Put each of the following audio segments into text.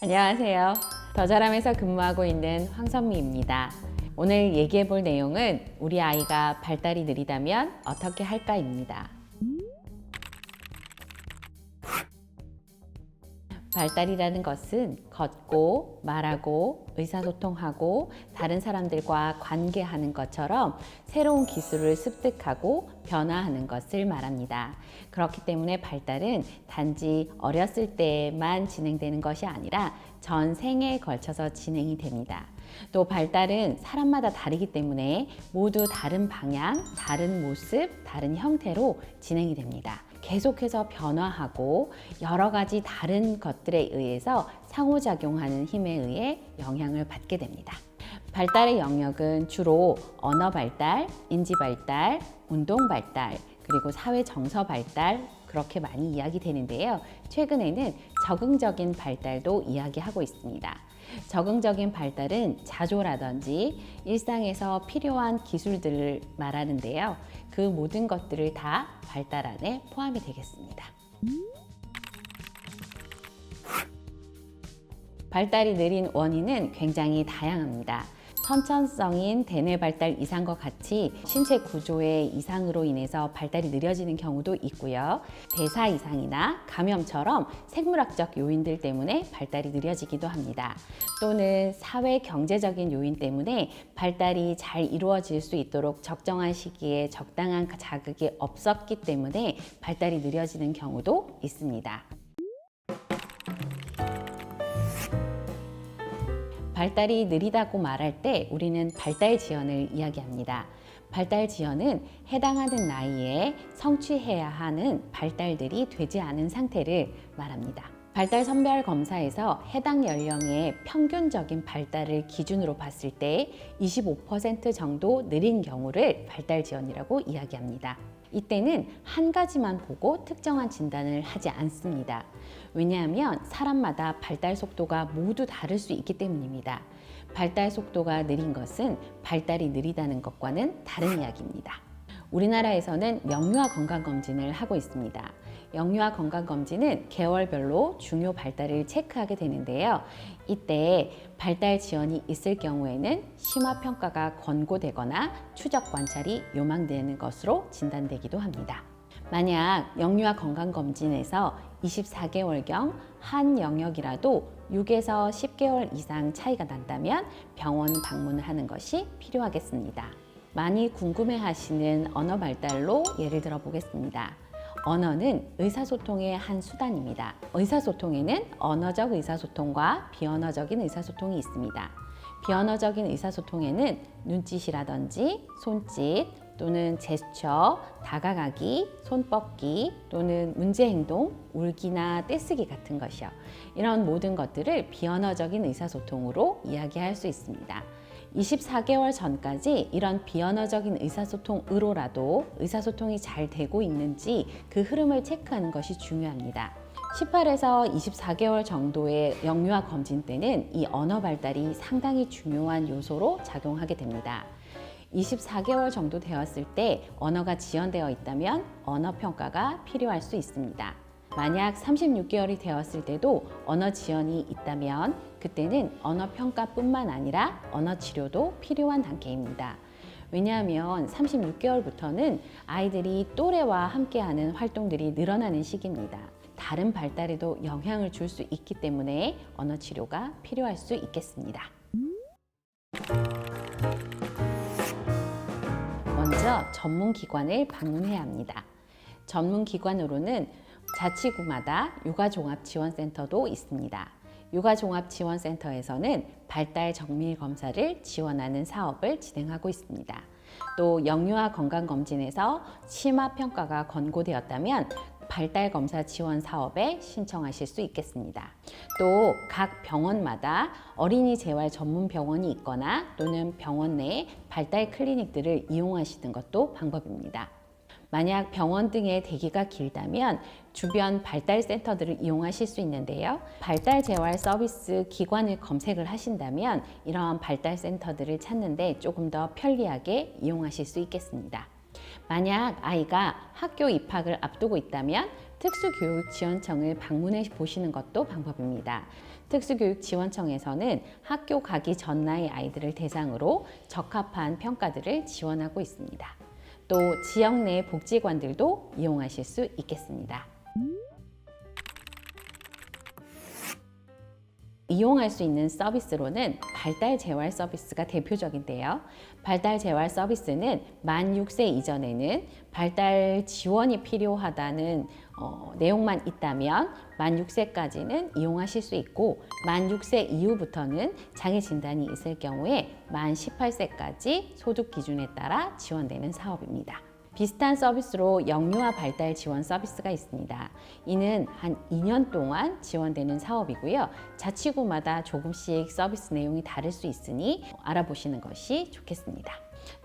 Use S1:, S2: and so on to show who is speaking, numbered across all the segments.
S1: 안녕하세요. 더자람에서 근무하고 있는 황선미입니다. 오늘 얘기해 볼 내용은 우리 아이가 발달이 느리다면 어떻게 할까입니다. 발달이라는 것은 걷고, 말하고, 의사소통하고, 다른 사람들과 관계하는 것처럼 새로운 기술을 습득하고 변화하는 것을 말합니다. 그렇기 때문에 발달은 단지 어렸을 때만 진행되는 것이 아니라 전 생에 걸쳐서 진행이 됩니다. 또 발달은 사람마다 다르기 때문에 모두 다른 방향, 다른 모습, 다른 형태로 진행이 됩니다. 계속해서 변화하고 여러 가지 다른 것들에 의해서 상호작용하는 힘에 의해 영향을 받게 됩니다. 발달의 영역은 주로 언어 발달, 인지 발달, 운동 발달, 그리고 사회 정서 발달, 그렇게 많이 이야기되는데요. 최근에는 적응적인 발달도 이야기하고 있습니다. 적응적인 발달은 자조라든지 일상에서 필요한 기술들을 말하는데요. 그 모든 것들을 다 발달 안에 포함이 되겠습니다. 발달이 느린 원인은 굉장히 다양합니다. 선천성인 대뇌 발달 이상과 같이 신체 구조의 이상으로 인해서 발달이 느려지는 경우도 있고요. 대사 이상이나 감염처럼 생물학적 요인들 때문에 발달이 느려지기도 합니다. 또는 사회 경제적인 요인 때문에 발달이 잘 이루어질 수 있도록 적정한 시기에 적당한 자극이 없었기 때문에 발달이 느려지는 경우도 있습니다. 발달이 느리다고 말할 때 우리는 발달 지연을 이야기합니다. 발달 지연은 해당하는 나이에 성취해야 하는 발달들이 되지 않은 상태를 말합니다. 발달 선별 검사에서 해당 연령의 평균적인 발달을 기준으로 봤을 때 25% 정도 느린 경우를 발달 지연이라고 이야기합니다. 이때는 한 가지만 보고 특정한 진단을 하지 않습니다. 왜냐하면 사람마다 발달 속도가 모두 다를 수 있기 때문입니다. 발달 속도가 느린 것은 발달이 느리다는 것과는 다른 이야기입니다. 우리나라에서는 영유아 건강검진을 하고 있습니다. 영유아 건강검진은 개월별로 중요 발달을 체크하게 되는데요. 이때 발달 지연이 있을 경우에는 심화평가가 권고되거나 추적 관찰이 요망되는 것으로 진단되기도 합니다. 만약 영유아 건강검진에서 24개월경 한 영역이라도 6에서 10개월 이상 차이가 난다면 병원 방문을 하는 것이 필요하겠습니다. 많이 궁금해하시는 언어 발달로 예를 들어 보겠습니다. 언어는 의사소통의 한 수단입니다. 의사소통에는 언어적 의사소통과 비언어적인 의사소통이 있습니다. 비언어적인 의사소통에는 눈짓이라든지 손짓 또는 제스처, 다가가기, 손 뻗기 또는 문제행동, 울기나 떼쓰기 같은 것이요. 이런 모든 것들을 비언어적인 의사소통으로 이야기할 수 있습니다. 24개월 전까지 이런 비언어적인 의사소통으로라도 의사소통이 잘 되고 있는지 그 흐름을 체크하는 것이 중요합니다. 18에서 24개월 정도의 영유아 검진 때는 이 언어 발달이 상당히 중요한 요소로 작용하게 됩니다. 24개월 정도 되었을 때 언어가 지연되어 있다면 언어 평가가 필요할 수 있습니다. 만약 36개월이 되었을 때도 언어 지연이 있다면 그때는 언어 평가뿐만 아니라 언어 치료도 필요한 단계입니다. 왜냐하면 36개월부터는 아이들이 또래와 함께하는 활동들이 늘어나는 시기입니다. 다른 발달에도 영향을 줄 수 있기 때문에 언어 치료가 필요할 수 있겠습니다. 먼저 전문기관을 방문해야 합니다. 전문기관으로는 자치구마다 육아종합지원센터도 있습니다. 육아종합지원센터에서는 발달 정밀 검사를 지원하는 사업을 진행하고 있습니다. 또 영유아 건강검진에서 심화평가가 권고되었다면 발달검사 지원 사업에 신청하실 수 있겠습니다. 또 각 병원마다 어린이 재활 전문 병원이 있거나 또는 병원 내에 발달 클리닉들을 이용하시는 것도 방법입니다. 만약 병원 등의 대기가 길다면 주변 발달센터들을 이용하실 수 있는데요. 발달재활 서비스 기관을 검색을 하신다면 이러한 발달센터들을 찾는데 조금 더 편리하게 이용하실 수 있겠습니다. 만약 아이가 학교 입학을 앞두고 있다면 특수교육지원청을 방문해 보시는 것도 방법입니다. 특수교육지원청에서는 학교 가기 전 나이 아이들을 대상으로 적합한 평가들을 지원하고 있습니다. 또 지역 내 복지관들도 이용하실 수 있겠습니다. 이용할 수 있는 서비스로는 발달 재활 서비스가 대표적인데요. 발달 재활 서비스는 만 6세 이전에는 발달 지원이 필요하다는 내용만 있다면 만 6세까지는 이용하실 수 있고, 만 6세 이후부터는 장애 진단이 있을 경우에 만 18세까지 소득 기준에 따라 지원되는 사업입니다. 비슷한 서비스로 영유아 발달 지원 서비스가 있습니다. 이는 한 2년 동안 지원되는 사업이고요. 자치구마다 조금씩 서비스 내용이 다를 수 있으니 알아보시는 것이 좋겠습니다.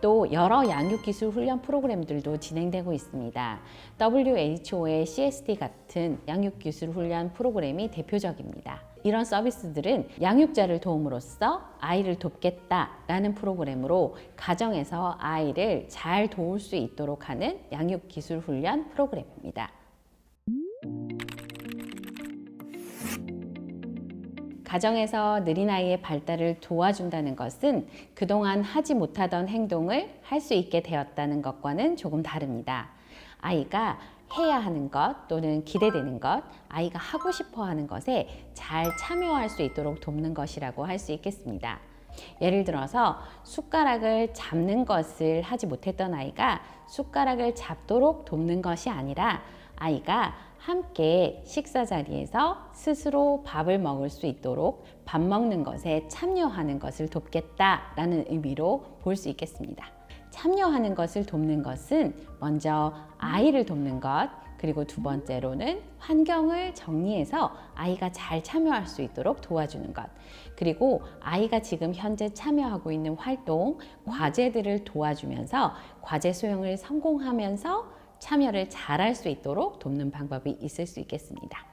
S1: 또 여러 양육기술 훈련 프로그램들도 진행되고 있습니다. WHO의 CSD 같은 양육기술 훈련 프로그램이 대표적입니다. 이런 서비스들은 양육자를 도움으로써 아이를 돕겠다라는 프로그램으로 가정에서 아이를 잘 도울 수 있도록 하는 양육기술 훈련 프로그램입니다. 가정에서 느린 아이의 발달을 도와준다는 것은 그동안 하지 못하던 행동을 할 수 있게 되었다는 것과는 조금 다릅니다. 아이가 해야 하는 것 또는 기대되는 것, 아이가 하고 싶어 하는 것에 잘 참여할 수 있도록 돕는 것이라고 할 수 있겠습니다. 예를 들어서 숟가락을 잡는 것을 하지 못했던 아이가 숟가락을 잡도록 돕는 것이 아니라 아이가 함께 식사 자리에서 스스로 밥을 먹을 수 있도록 밥 먹는 것에 참여하는 것을 돕겠다라는 의미로 볼 수 있겠습니다. 참여하는 것을 돕는 것은 먼저 아이를 돕는 것, 그리고 두 번째로는 환경을 정리해서 아이가 잘 참여할 수 있도록 도와주는 것, 그리고 아이가 지금 현재 참여하고 있는 활동, 과제들을 도와주면서 과제 수행을 성공하면서 참여를 잘할 수 있도록 돕는 방법이 있을 수 있겠습니다.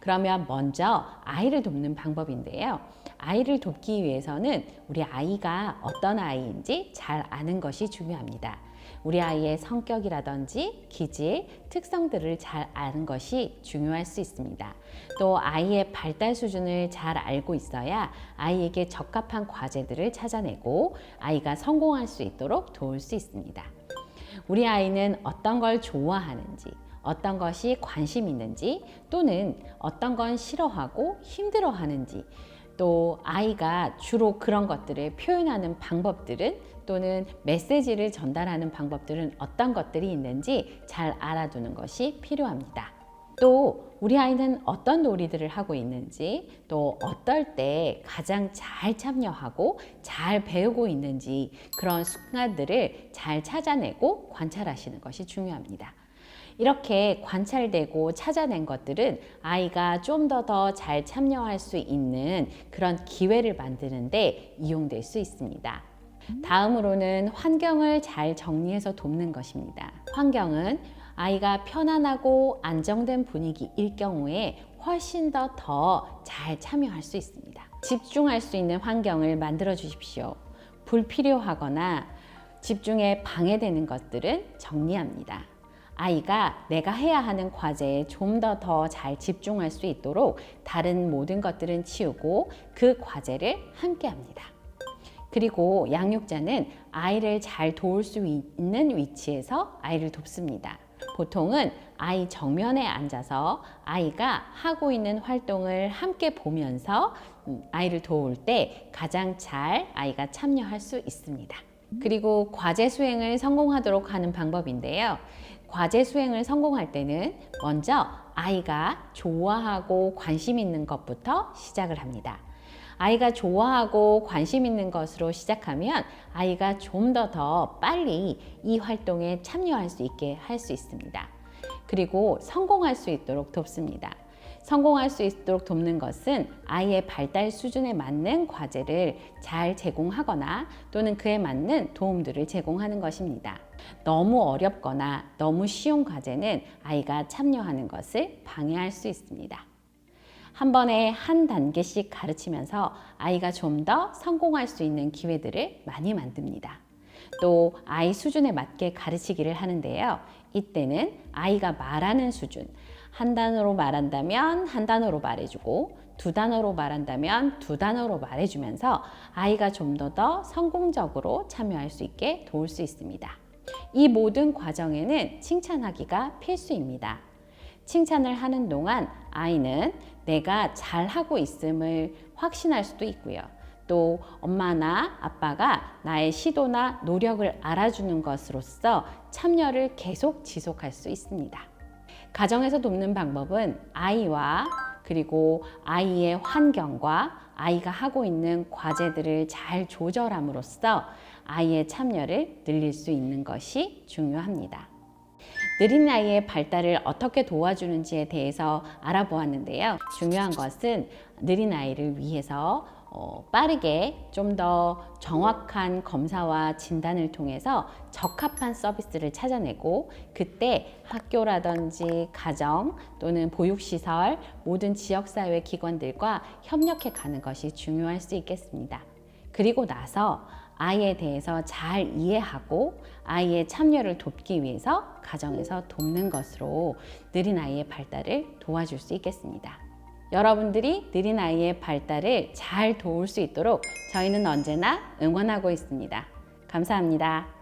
S1: 그러면 먼저 아이를 돕는 방법인데요. 아이를 돕기 위해서는 우리 아이가 어떤 아이인지 잘 아는 것이 중요합니다. 우리 아이의 성격이라든지 기질, 특성들을 잘 아는 것이 중요할 수 있습니다. 또 아이의 발달 수준을 잘 알고 있어야 아이에게 적합한 과제들을 찾아내고 아이가 성공할 수 있도록 도울 수 있습니다. 우리 아이는 어떤 걸 좋아하는지, 어떤 것이 관심 있는지, 또는 어떤 건 싫어하고 힘들어하는지, 또 아이가 주로 그런 것들을 표현하는 방법들은, 또는 메시지를 전달하는 방법들은 어떤 것들이 있는지 잘 알아두는 것이 필요합니다. 또 우리 아이는 어떤 놀이들을 하고 있는지, 또 어떨 때 가장 잘 참여하고 잘 배우고 있는지, 그런 순간들을 잘 찾아내고 관찰하시는 것이 중요합니다. 이렇게 관찰되고 찾아낸 것들은 아이가 좀 더 잘 참여할 수 있는 그런 기회를 만드는 데 이용될 수 있습니다. 다음으로는 환경을 잘 정리해서 돕는 것입니다. 환경은 아이가 편안하고 안정된 분위기일 경우에 훨씬 더 잘 참여할 수 있습니다. 집중할 수 있는 환경을 만들어 주십시오. 불필요하거나 집중에 방해되는 것들은 정리합니다. 아이가 내가 해야 하는 과제에 좀 더 잘 집중할 수 있도록 다른 모든 것들은 치우고 그 과제를 함께 합니다. 그리고 양육자는 아이를 잘 도울 수 있는 위치에서 아이를 돕습니다. 보통은 아이 정면에 앉아서 아이가 하고 있는 활동을 함께 보면서 아이를 도울 때 가장 잘 아이가 참여할 수 있습니다. 그리고 과제 수행을 성공하도록 하는 방법인데요. 과제 수행을 성공할 때는 먼저 아이가 좋아하고 관심 있는 것부터 시작을 합니다. 아이가 좋아하고 관심 있는 것으로 시작하면 아이가 좀 더 빨리 이 활동에 참여할 수 있게 할 수 있습니다. 그리고 성공할 수 있도록 돕습니다. 성공할 수 있도록 돕는 것은 아이의 발달 수준에 맞는 과제를 잘 제공하거나 또는 그에 맞는 도움들을 제공하는 것입니다. 너무 어렵거나 너무 쉬운 과제는 아이가 참여하는 것을 방해할 수 있습니다. 한 번에 한 단계씩 가르치면서 아이가 좀 더 성공할 수 있는 기회들을 많이 만듭니다. 또 아이 수준에 맞게 가르치기를 하는데요. 이때는 아이가 말하는 수준, 한 단어로 말한다면 한 단어로 말해주고 두 단어로 말한다면 두 단어로 말해주면서 아이가 좀 더 성공적으로 참여할 수 있게 도울 수 있습니다. 이 모든 과정에는 칭찬하기가 필수입니다. 칭찬을 하는 동안 아이는 내가 잘하고 있음을 확신할 수도 있고요. 또 엄마나 아빠가 나의 시도나 노력을 알아주는 것으로써 참여를 계속 지속할 수 있습니다. 가정에서 돕는 방법은 아이와 그리고 아이의 환경과 아이가 하고 있는 과제들을 잘 조절함으로써 아이의 참여를 늘릴 수 있는 것이 중요합니다. 느린 아이의 발달을 어떻게 도와주는지에 대해서 알아보았는데요. 중요한 것은 느린 아이를 위해서 빠르게 좀 더 정확한 검사와 진단을 통해서 적합한 서비스를 찾아내고 그때 학교라든지 가정 또는 보육시설 모든 지역사회 기관들과 협력해 가는 것이 중요할 수 있겠습니다. 그리고 나서 아이에 대해서 잘 이해하고 아이의 참여를 돕기 위해서 가정에서 돕는 것으로 느린 아이의 발달을 도와줄 수 있겠습니다. 여러분들이 느린 아이의 발달을 잘 도울 수 있도록 저희는 언제나 응원하고 있습니다. 감사합니다.